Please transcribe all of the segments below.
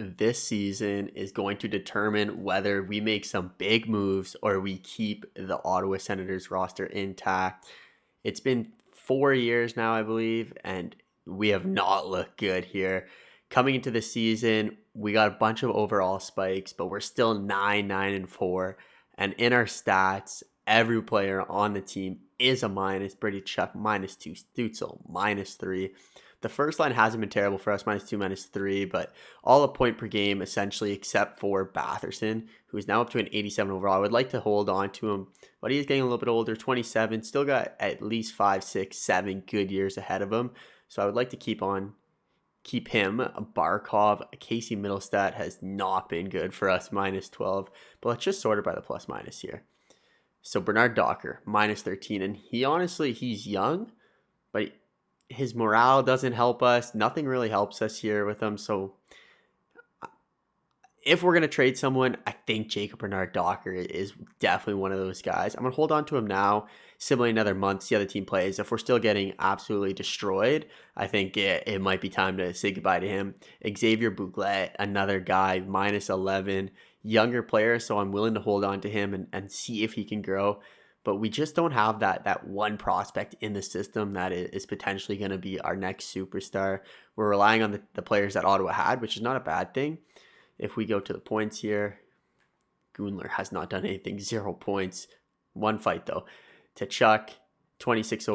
this season is going to determine whether we make some big moves or we keep the Ottawa Senators roster intact. It's been 4 years now, I believe, and we have not looked good here. Coming into the season, we got a bunch of overall spikes, but we're still 9-4. And in our stats, every player on the team is a minus. Brady Chuck, -2. Stutzle, -3. The first line hasn't been terrible for us, -2, -3, but all a point per game essentially, except for Batherson, who is now up to an 87 overall. I would like to hold on to him, but he's getting a little bit older, 27, still got at least 5, 6, 7 good years ahead of him. So I would like to keep him. Barkov, Casey Middlestat has not been good for us, -12, but let's just sort it by the plus minus here. So Bernard Docker, -13, and he's young, but his morale doesn't help us. Nothing really helps us here with him. So if we're going to trade someone, I think Jacob Bernard Docker is definitely one of those guys. I'm going to hold on to him now, simulate another month, see how the team plays. If we're still getting absolutely destroyed, I think it might be time to say goodbye to him. Xavier Bouglet, another guy, -11, younger player, so I'm willing to hold on to him and see if he can grow. But we just don't have that one prospect in the system that is potentially going to be our next superstar. We're relying on the players that Ottawa had, which is not a bad thing. If we go to the points here, Gunler has not done anything. 0 points. One fight, though. Tkachuk, 26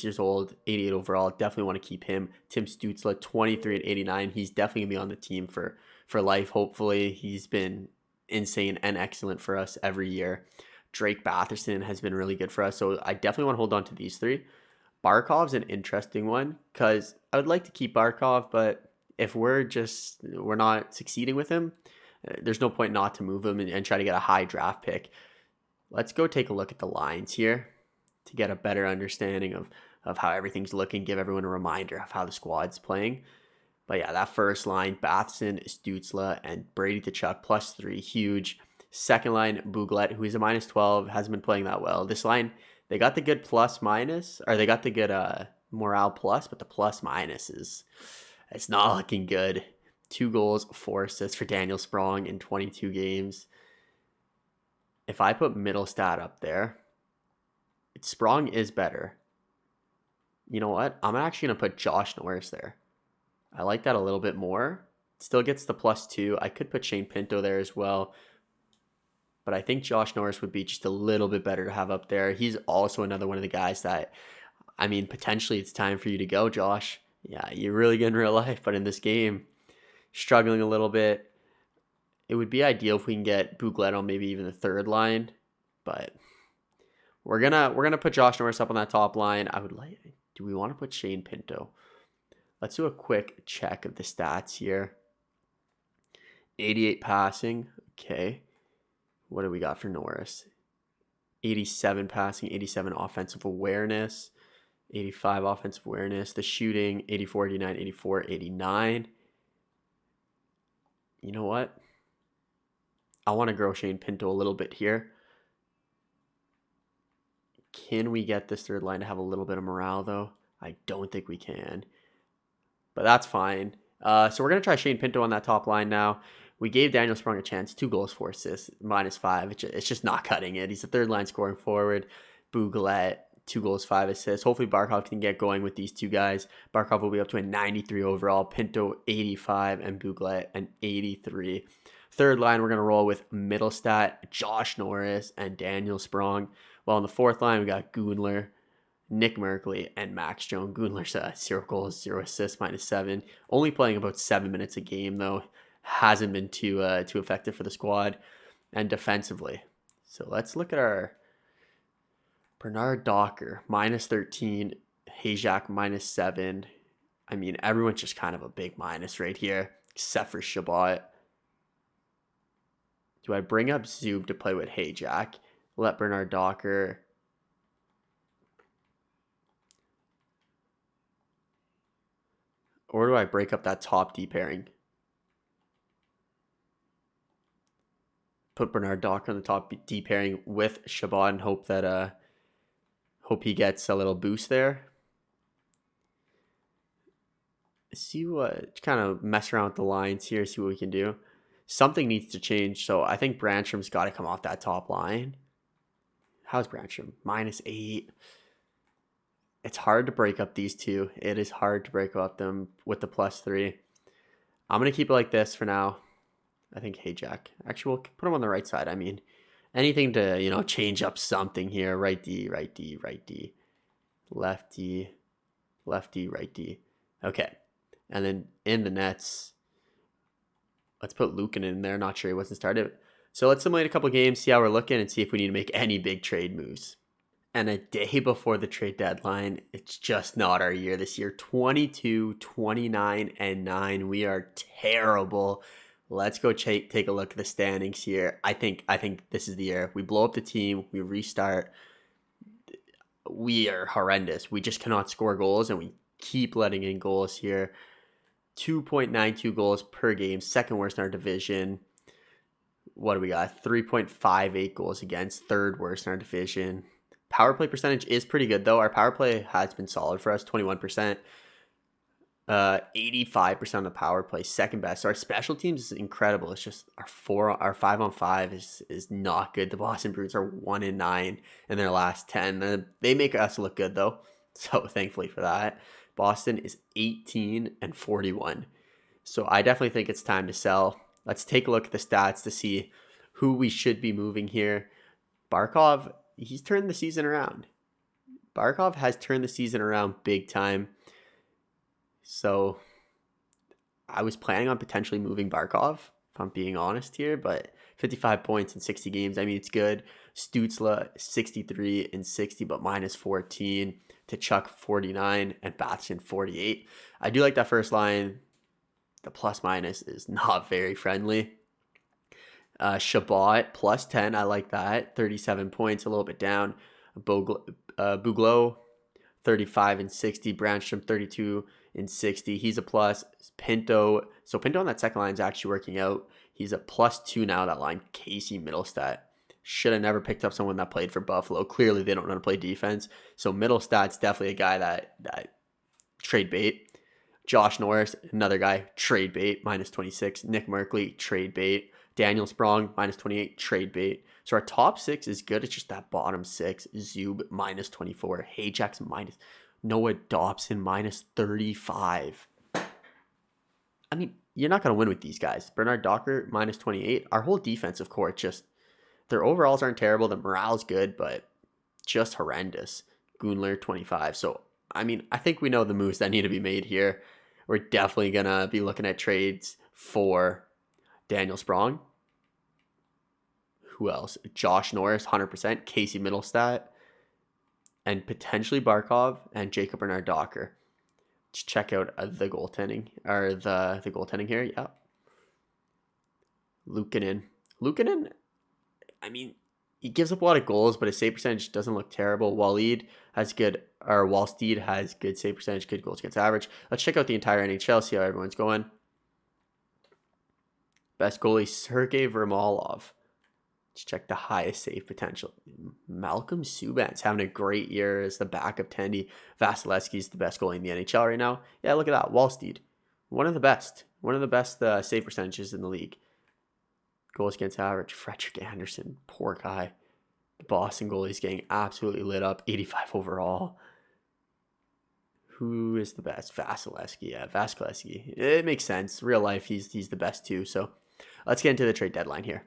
years old, 88 overall. Definitely want to keep him. Tim Stutzle, 23 and 89. He's definitely going to be on the team for life, hopefully. He's been insane and excellent for us every year. Drake Batherson has been really good for us, so I definitely want to hold on to these three. Barkov's an interesting one because I would like to keep Barkov, but if we're not succeeding with him, there's no point not to move him and try to get a high draft pick. Let's go take a look at the lines here to get a better understanding of how everything's looking, give everyone a reminder of how the squad's playing. But yeah, that first line, Batherson, Stutzle, and Brady Tkachuk, +3, huge. Second line, Bouglet, who is a -12, hasn't been playing that well. This line, they got the good plus minus, or they got the good morale plus, but the plus minus it's not looking good. 2 goals, 4 assists for Daniel Sprong in 22 games. If I put Middlestat up there, Sprong is better. You know what? I'm actually going to put Josh Norris there. I like that a little bit more. Still gets the +2. I could put Shane Pinto there as well. But I think Josh Norris would be just a little bit better to have up there. He's also another one of the guys that, potentially it's time for you to go, Josh. Yeah, you're really good in real life, but in this game, struggling a little bit. It would be ideal if we can get Bouglet on maybe even the third line, but we're gonna put Josh Norris up on that top line. Do we want to put Shane Pinto? Let's do a quick check of the stats here. 88 passing, okay. What do we got for Norris? 87 passing, 87 offensive awareness, 85 offensive awareness. The shooting, 84, 89, 84, 89. You know what? I want to grow Shane Pinto a little bit here. Can we get this third line to have a little bit of morale, though? I don't think we can. But that's fine. So we're going to try Shane Pinto on that top line now. We gave Daniel Sprong a chance. 2 goals, 4 assists, -5. It's just not cutting it. He's a third line scoring forward. Bouglet, 2 goals, 5 assists. Hopefully Barkov can get going with these two guys. Barkov will be up to a 93 overall. Pinto, 85, and Bouglet, an 83. Third line, we're going to roll with Middlestat, Josh Norris, and Daniel Sprong. While on the fourth line, we got Gunler, Nick Merkley, and Max Jones. Gunler's 0 goals, 0 assists, -7. Only playing about 7 minutes a game, though. Hasn't been too effective for the squad. And defensively. So let's look at our Bernard Docker, -13. Hayjack, -7. Everyone's just kind of a big minus right here, except for Chabot. Do I bring up Zub to play with Hayjack? Let Bernard Docker... Or do I break up that top D pairing? Put Bernard Docker on the top D pairing with Chabot and hope he gets a little boost there. See what, kind of mess around with the lines here, see what we can do. Something needs to change. So I think Branstrom's got to come off that top line. How's Branstrom? -8. It's hard to break up these two. It is hard to break up them with the +3. I'm going to keep it like this for now. I think Hey Jack. Actually, we'll put him on the right side. I mean, anything to, change up something here. Right D, right D, right D. Left D, left D, right D. Okay. And then in the nets, let's put Lukin in there. Not sure he wasn't started. So let's simulate a couple games, see how we're looking, and see if we need to make any big trade moves. And a day before the trade deadline, it's just not our year this year. 22, 29, and 9. We are terrible. Let's go take a look at the standings here. I think this is the year. We blow up the team. We restart. We are horrendous. We just cannot score goals, and we keep letting in goals here. 2.92 goals per game. Second worst in our division. What do we got? 3.58 goals against. Third worst in our division. Power play percentage is pretty good, though. Our power play has been solid for us, 21%. 85% of the power play, second best. So our special teams is incredible. It's just our 5-on-5 is not good. The Boston Bruins are 1-9 in their last 10. They make us look good, though. So thankfully for that. Boston is 18-41. So I definitely think it's time to sell. Let's take a look at the stats to see who we should be moving here. Barkov, he's turned the season around. Barkov has turned the season around big time. So I was planning on potentially moving Barkov, if I'm being honest here, but 55 points in 60 games, I mean, it's good. Stutzle, 63 and 60, but -14. Tkachuk, 49, and Batson, 48. I do like that first line. The plus-minus is not very friendly. Shabbat, +10, I like that. 37 points, a little bit down. Buglow, 35 and 60. Branstrom, 32 and 60. He's a plus. Pinto. So Pinto on that second line is actually working out. He's a +2 now, that line. Casey Middlestat. Should have never picked up someone that played for Buffalo. Clearly, they don't know how to play defense. So Middlestat's definitely a guy that trade bait. Josh Norris, another guy, trade bait, -26. Nick Merkley, trade bait. Daniel Sprong, -28, trade bait. So our top 6 is good. It's just that bottom 6. Zub, -24. Hayjack's minus. Noah Dobson, -35. I mean, you're not going to win with these guys. Bernard Docker, -28. Our whole defensive core, just, their overalls aren't terrible. The morale's good, but just horrendous. Gunler, 25. So, I mean, I think we know the moves that need to be made here. We're definitely going to be looking at trades for Daniel Sprong. Who else? Josh Norris, 100%. Casey Middlestat. And potentially Barkov and Jacob Bernard Docker. Let's check out the goaltending. Or the goaltending here. Yeah. Luukkonen, I mean, he gives up a lot of goals, but his save percentage doesn't look terrible. Wallsteed has good save percentage, good goals against average. Let's check out the entire NHL, see how everyone's going. Best goalie, Sergei Vermalov. Let's check the highest save potential. Malcolm Subban's having a great year as the backup Tendy. Vasilevsky's the best goalie in the NHL right now. Yeah, look at that. Wallsteed, one of the best save percentages in the league. Goals against average, Frederick Anderson, poor guy. The Boston goalie's getting absolutely lit up, 85 overall. Who is the best? Vasilevsky. Yeah, Vasilevsky. It makes sense. Real life, he's the best too. So let's get into the trade deadline here.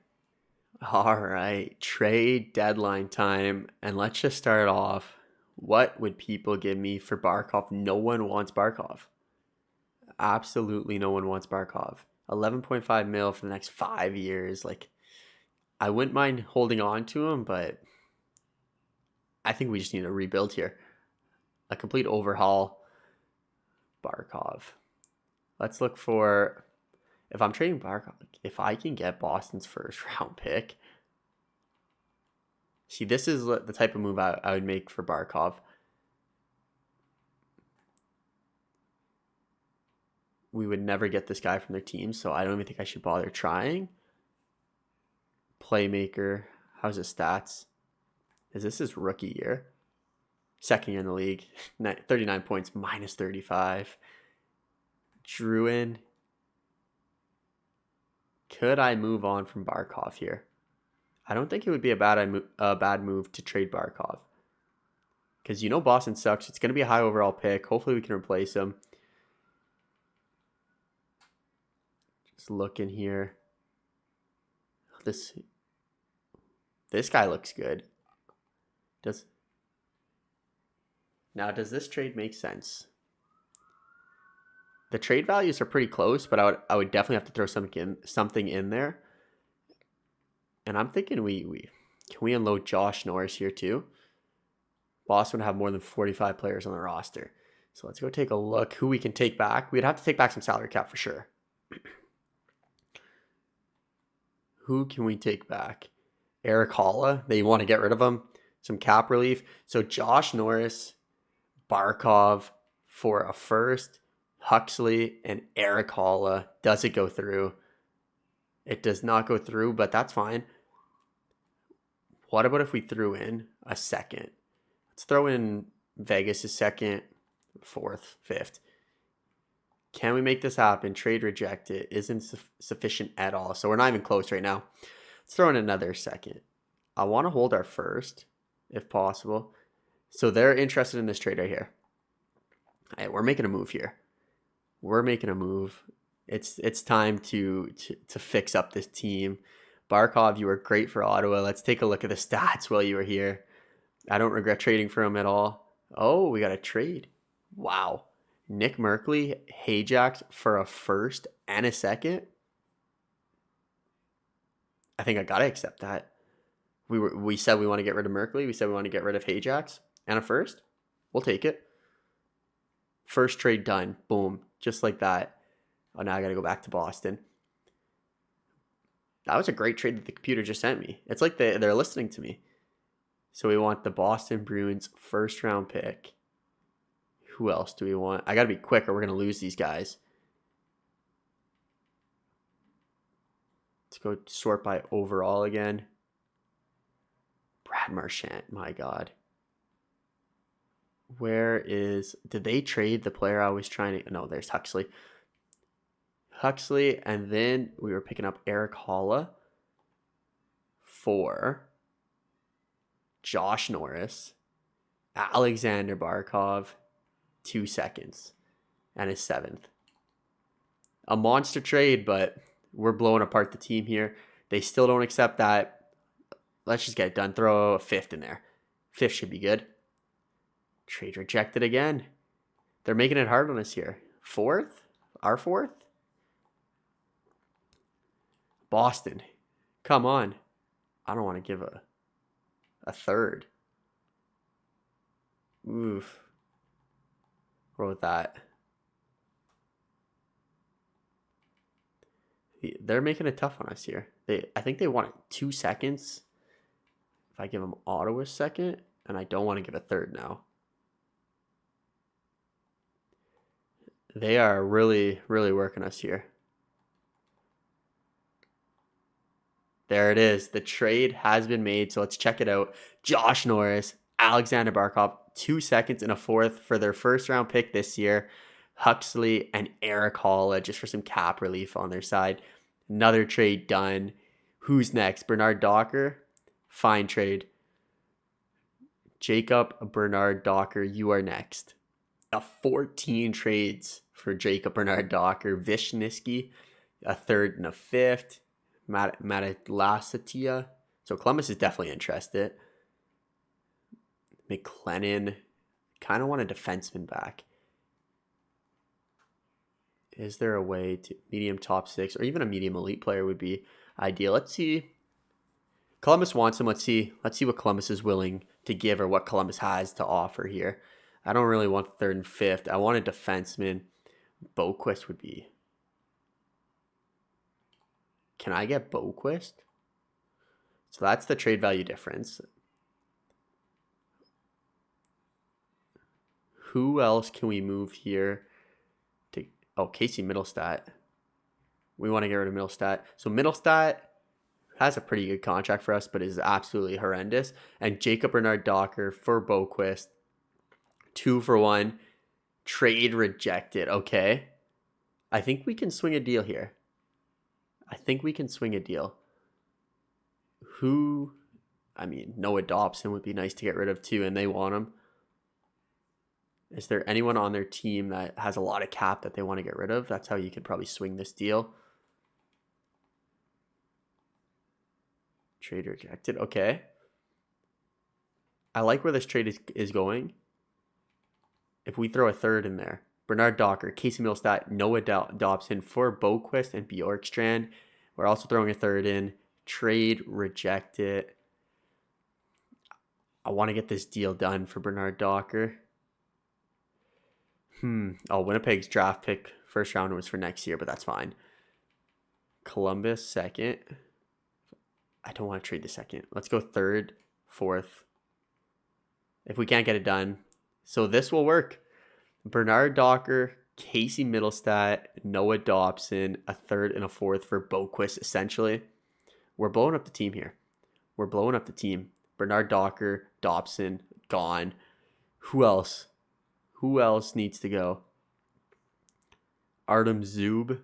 All right, trade deadline time. And let's just start off. What would people give me for Barkov? No one wants Barkov. Absolutely no one wants Barkov. 11.5 mil for the next 5 years. Like, I wouldn't mind holding on to him, but I think we just need a rebuild here. A complete overhaul. Barkov. Let's look for, if I'm trading Barkov, if I can get Boston's first round pick. See, this is the type of move I would make for Barkov. We would never get this guy from their team, so I don't even think I should bother trying. Playmaker. How's his stats? Is this his rookie year? Second year in the league. 39 points, -35. Druin. Could I move on from Barkov here? I don't think it would be a bad move to trade Barkov. Because you know Boston sucks. It's going to be a high overall pick. Hopefully we can replace him. Just looking here. This guy looks good. Does this trade make sense? The trade values are pretty close, but I would definitely have to throw something in there. And I'm thinking can we unload Josh Norris here too? Boston would have more than 45 players on the roster. So let's go take a look who we can take back. We'd have to take back some salary cap for sure. Who can we take back? Eric Holla. They want to get rid of him. Some cap relief. So Josh Norris, Barkov for a first, Huxley, and Eric Holla. Does it go through? It does not go through, but that's fine. What about if we threw in a second? Let's throw in Vegas a second, fourth, fifth. Can we make this happen? Trade rejected. Isn't sufficient at all. So we're not even close right now. Let's throw in another second. I want to hold our first, if possible. So they're interested in this trade right here. All right, we're making a move here. We're making a move. It's time to fix up this team. Barkov, you were great for Ottawa. Let's take a look at the stats while you were here. I don't regret trading for him at all. Oh, we got a trade. Wow. Nick Merkley, Hajax for a first and a second. I think I got to accept that. We said we want to get rid of Merkley. We said we want to get rid of Hajax and a first. We'll take it. First trade done. Boom. Just like that. Oh, now I got to go back to Boston. That was a great trade that the computer just sent me. It's like they're listening to me. So we want the Boston Bruins first round pick. Who else do we want? I got to be quick or we're going to lose these guys. Let's go sort by overall again. Brad Marchand, my God. Did they trade the player I was trying to, no, there's Huxley. And then we were picking up Eric Holla for Josh Norris, Alexander Barkov, 2 seconds, and his 7th. A monster trade, but we're blowing apart the team here. They still don't accept that. Let's just get it done. Throw a 5th in there. 5th should be good. Trade rejected again. They're making it hard on us here. 4th? Our 4th? Boston. Come on. I don't want to give a 3rd. Oof. What about that? They're making it tough on us here. I think they want 2 seconds. If I give them Ottawa a second, and I don't want to give a 3rd now. They are really, really working us here. There it is. The trade has been made, so let's check it out. Josh Norris, Alexander Barkov, 2 seconds and a 4th for their first round pick this year. Huxley and Eric Holla just for some cap relief on their side. Another trade done. Who's next? Bernard Docker? Fine trade. Jacob Bernard Docker, you are next. 14 trades for Jacob Bernard Docker. Vishniski, a 3rd and a 5th. Matalasatia. So Columbus is definitely interested. McLennan. Kind of want a defenseman back. Is there a way to medium top 6 or even a medium elite player would be ideal? Let's see. Columbus wants him. Let's see what Columbus is willing to give or what Columbus has to offer here. I don't really want 3rd and 5th. I want a defenseman. Boquist would be. Can I get Boquist? So that's the trade value difference. Who else can we move here? Casey Middlestat. We want to get rid of Middlestat. So Middlestat has a pretty good contract for us, but is absolutely horrendous. And Jacob Bernard Docker for Boquist. 2 for 1. Trade rejected. Okay. I think we can swing a deal here. Who, I mean, Noah Dobson would be nice to get rid of too, and they want him. Is there anyone on their team that has a lot of cap that they want to get rid of? That's how you could probably swing this deal. Trade rejected. Okay. I like where this trade is going. If we throw a third in there, Bernard Docker, Casey Milstead, Noah Dobson for Boquist and Bjorkstrand. We're also throwing a third in. Trade rejected. I want to get this deal done for Bernard Docker. Oh, Winnipeg's draft pick first round was for next year, but that's fine. Columbus second. I don't want to trade the second. Let's go third, fourth. If we can't get it done. So this will work. Bernard Docker, Casey Middlestat, Noah Dobson, a third and a fourth for Boquist, essentially. We're blowing up the team here. Bernard Docker, Dobson, gone. Who else? Who else needs to go? Artem Zub.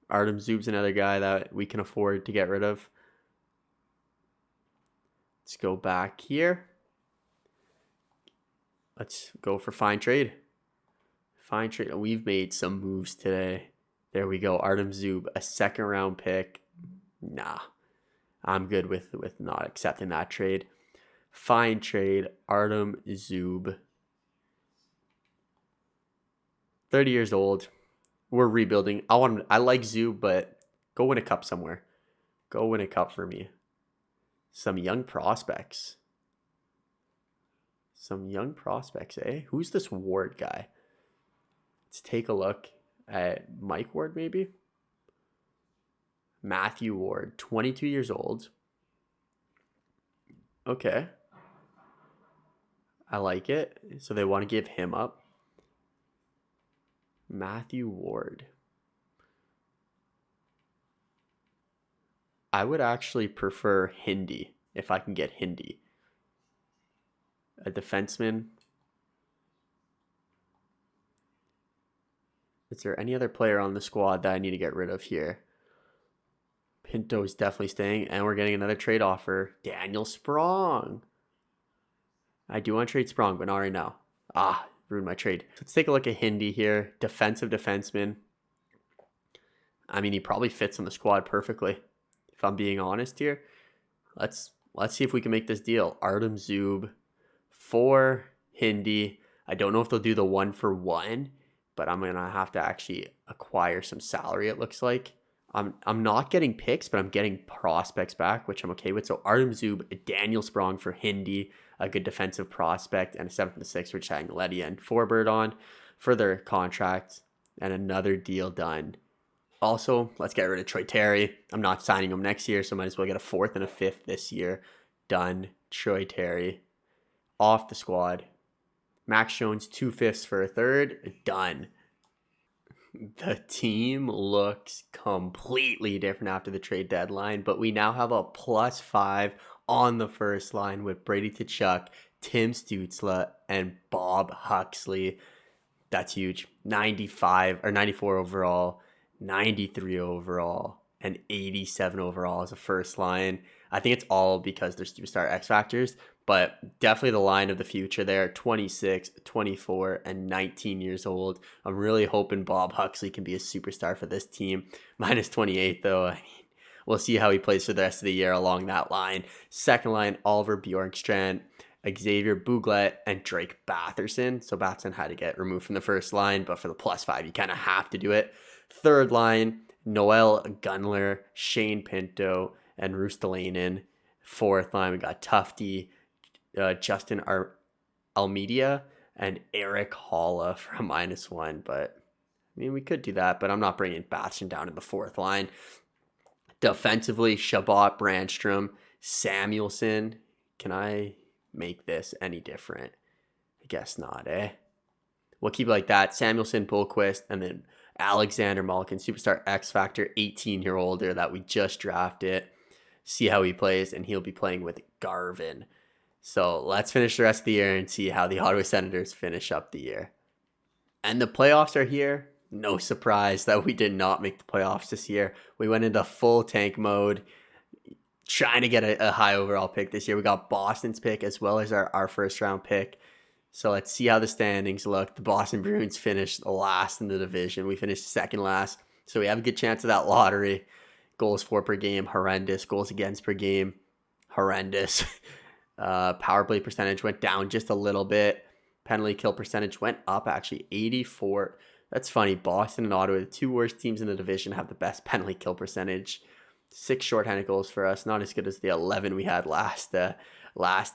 Artem Zub's another guy that we can afford to get rid of. Let's go back here. Let's go for fine trade. We've made some moves today. There we go. Artem Zub, a second round pick. Nah, I'm good with not accepting that trade. Fine trade. Artem Zub. 30 years old. We're rebuilding. I like Zub, but go win a cup somewhere. Go win a cup for me. Some young prospects, eh? Who's this Ward guy? Let's take a look at Mike Ward, maybe. Matthew Ward, 22 years old. Okay. I like it. So they want to give him up. Matthew Ward. I would actually prefer Hindi if I can get Hindi. A defenseman. Is there any other player on the squad that I need to get rid of here? Pinto is definitely staying, and we're getting another trade offer. Daniel Sprong. I do want to trade Sprong, but not right now. Ruined my trade. Let's take a look at Hindi here. Defensive defenseman. I mean, he probably fits on the squad perfectly. If I'm being honest here. Let's see if we can make this deal. Artem Zub for Hindi. I don't know if they'll do the 1-for-1, but I'm going to have to actually acquire some salary, it looks like. I'm not getting picks, but I'm getting prospects back, which I'm okay with. So Artem Zub, Daniel Sprong for Hindi, a good defensive prospect, and a 7th and 6th, which I can Letty and Forbird on for their contract, and another deal done. Also, let's get rid of Troy Terry. I'm not signing him next year, so might as well get a 4th and a 5th this year. Done. Troy Terry off the squad. Max Jones, 2 5ths for a 3rd. Done. The team looks completely different after the trade deadline, but we now have a +5 on the first line with Brady Tkachuk, Tim Stutzle, and Bob Huxley. That's huge. 95 or 94 overall, 93 overall, and 87 overall as a first line. I think it's all because they're superstar X factors, but definitely the line of the future there. 26, 24, and 19 years old. I'm really hoping Bob Huxley can be a superstar for this team. Minus 28 though. I mean, we'll see how he plays for the rest of the year along that line. Second line, Oliver Bjorkstrand, Xavier Bouglet, and Drake Batherson. So Batherson had to get removed from the first line, but for the +5, you kind of have to do it. Third line, Noel Gunler, Shane Pinto, and Rustalainen. Fourth line, we got Tufty, Justin Almeida, and Eric Holla for a -1. But I mean, we could do that, but I'm not bringing Batherson down in the fourth line. Defensively, Shabbat, Brandstrom, Samuelson. Can I make this any different? I guess not, eh? We'll keep it like that. Samuelson, Bullquist, and then Alexander Malkin, superstar X Factor, 18-year older that we just drafted. See how he plays, and he'll be playing with Garvin. So let's finish the rest of the year and see how the Ottawa Senators finish up the year. And the playoffs are here. no surprise that we did not make the playoffs this year. We went into full tank mode, trying to get a high overall pick this year. We got Boston's pick as well as our first round pick. So let's see how the standings look. The Boston Bruins finished last in the division. We finished second last. So we have a good chance of that lottery. Goals for per game, horrendous. Goals against per game, horrendous. Power play percentage went down just a little bit. Penalty kill percentage went up, actually, 84. That's funny. Boston and Ottawa, the two worst teams in the division, have the best penalty kill percentage. 6 shorthanded goals for us. Not as good as the 11 we had last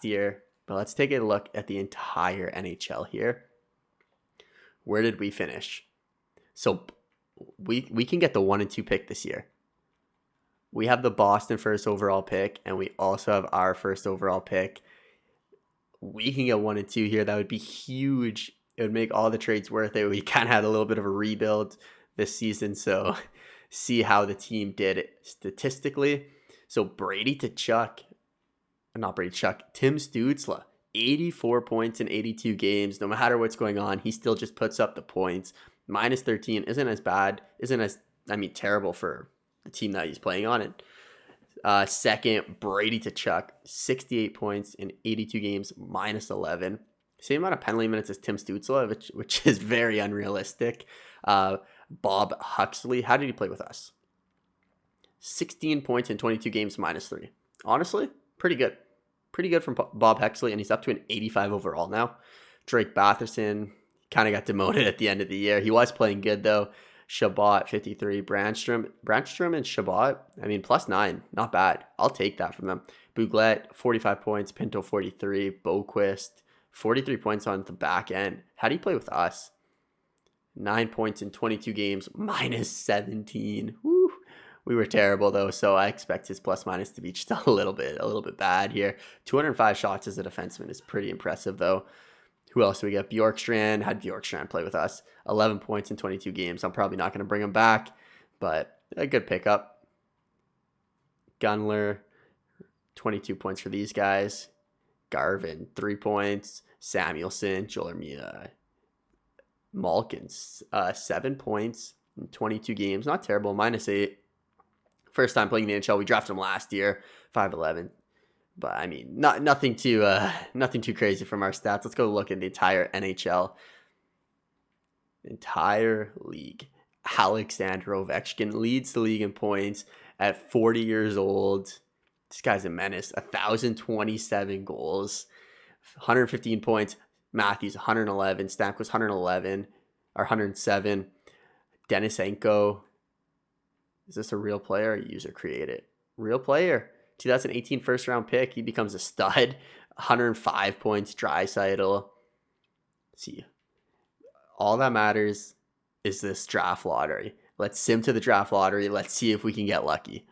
year. But let's take a look at the entire NHL here. Where did we finish? So we can get the 1 and 2 pick this year. We have the Boston first overall pick, and we also have our first overall pick. We can get 1 and 2 here. That would be huge. It would make all the trades worth it. We kind of had a little bit of a rebuild this season, so see how the team did it statistically. So Tim Stutzle, 84 points in 82 games. No matter what's going on, he still just puts up the points. Minus 13 isn't as bad, terrible for the team that he's playing on it. Second, Brady Tkachuk, 68 points in 82 games, minus 11. Same amount of penalty minutes as Tim Stutzle, which is very unrealistic. Bob Huxley, how did he play with us? 16 points in 22 games, minus 3. Honestly, pretty good. Pretty good from Bob Huxley, and he's up to an 85 overall now. Drake Batherson kind of got demoted at the end of the year. He was playing good, though. Shabbat, 53. Brandstrom and Shabbat, plus 9. Not bad. I'll take that from them. Bouglet, 45 points. Pinto, 43. Boquist, 43 points on the back end. How do you play with us? 9 points in 22 games, minus 17. Woo. We were terrible, though, so I expect his plus minus to be just a little bit bad here. 205 shots as a defenseman is pretty impressive, though. Who else do we get? Bjorkstrand. Had Bjorkstrand play with us. 11 points in 22 games. I'm probably not going to bring him back, but a good pickup. Gunler, 22 points for these guys. Garvin, 3 points. Samuelson, Joel Armia. Malkins, 7 points in 22 games. Not terrible. Minus 8. First time playing the NHL. We drafted him last year. 5'11". But nothing too crazy from our stats. Let's go look at the entire NHL. Entire league. Alexander Ovechkin leads the league in points at 40 years old. This guy's a menace. 1,027 goals. 115 points. Matthews 111. Stamkos 111 or 107. Denisenko. Is this a real player or user created? Real player. 2018 first round pick. He becomes a stud. 105 points. Draisaitl. See, all that matters is this draft lottery. Let's sim to the draft lottery. Let's see if we can get lucky.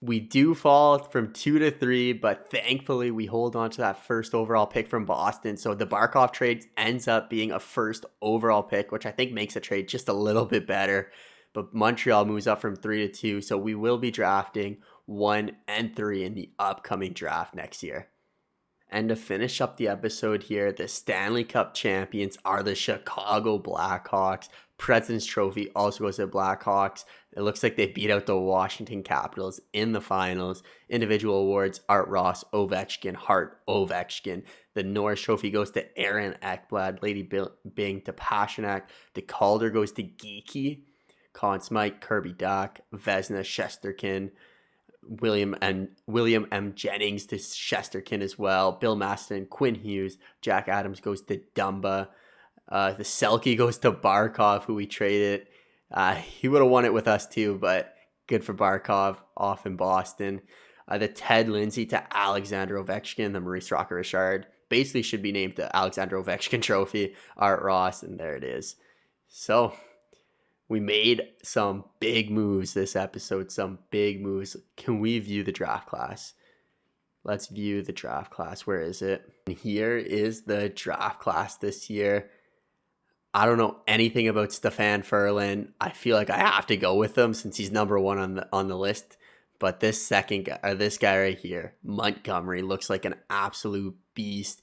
We do fall from 2 to 3, but thankfully we hold on to that first overall pick from Boston. So the Barkov trade ends up being a first overall pick, which I think makes the trade just a little bit better. But Montreal moves up from 3 to 2, so we will be drafting 1 and 3 in the upcoming draft next year. And to finish up the episode here, the Stanley Cup champions are the Chicago Blackhawks. President's Trophy also goes to the Blackhawks. It looks like they beat out the Washington Capitals in the finals. Individual awards, Art Ross, Ovechkin, Hart, Ovechkin. The Norris Trophy goes to Aaron Ekblad, Lady Bing to Pasternak. The Calder goes to Geeky, Conn Smythe, Kirby Dach, Vezina, Shesterkin. William M. Jennings to Shesterkin as well. Bill Maston, Quinn Hughes. Jack Adams goes to Dumba. The Selke goes to Barkov, who we traded. He would have won it with us too, but good for Barkov off in Boston. The Ted Lindsay to Alexander Ovechkin. The Maurice Rocker Richard basically should be named the Alexander Ovechkin Trophy. Art Ross, and there it is. So we made some big moves this episode, some big moves. Can we view the draft class? Let's view the draft class. Where is it? Here is the draft class this year. I don't know anything about Stefan Ferlin. I feel like I have to go with him since he's number 1 on the list. But this guy right here, Montgomery, looks like an absolute beast.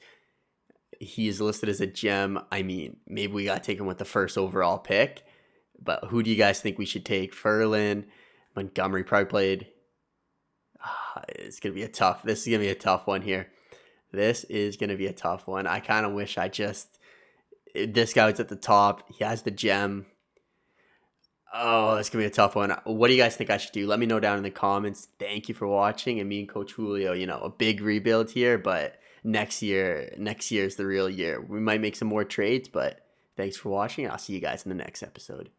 He is listed as a gem. Maybe we got to take him with the first overall pick. But who do you guys think we should take? Ferland, Montgomery probably played. It's gonna be a tough. This is gonna be a tough one here. This is gonna be a tough one. I kind of wish I just. This guy was at the top. He has the gem. Oh, it's gonna be a tough one. What do you guys think I should do? Let me know down in the comments. Thank you for watching. And me and Coach Julio, a big rebuild here, but next year is the real year. We might make some more trades, but thanks for watching. I'll see you guys in the next episode.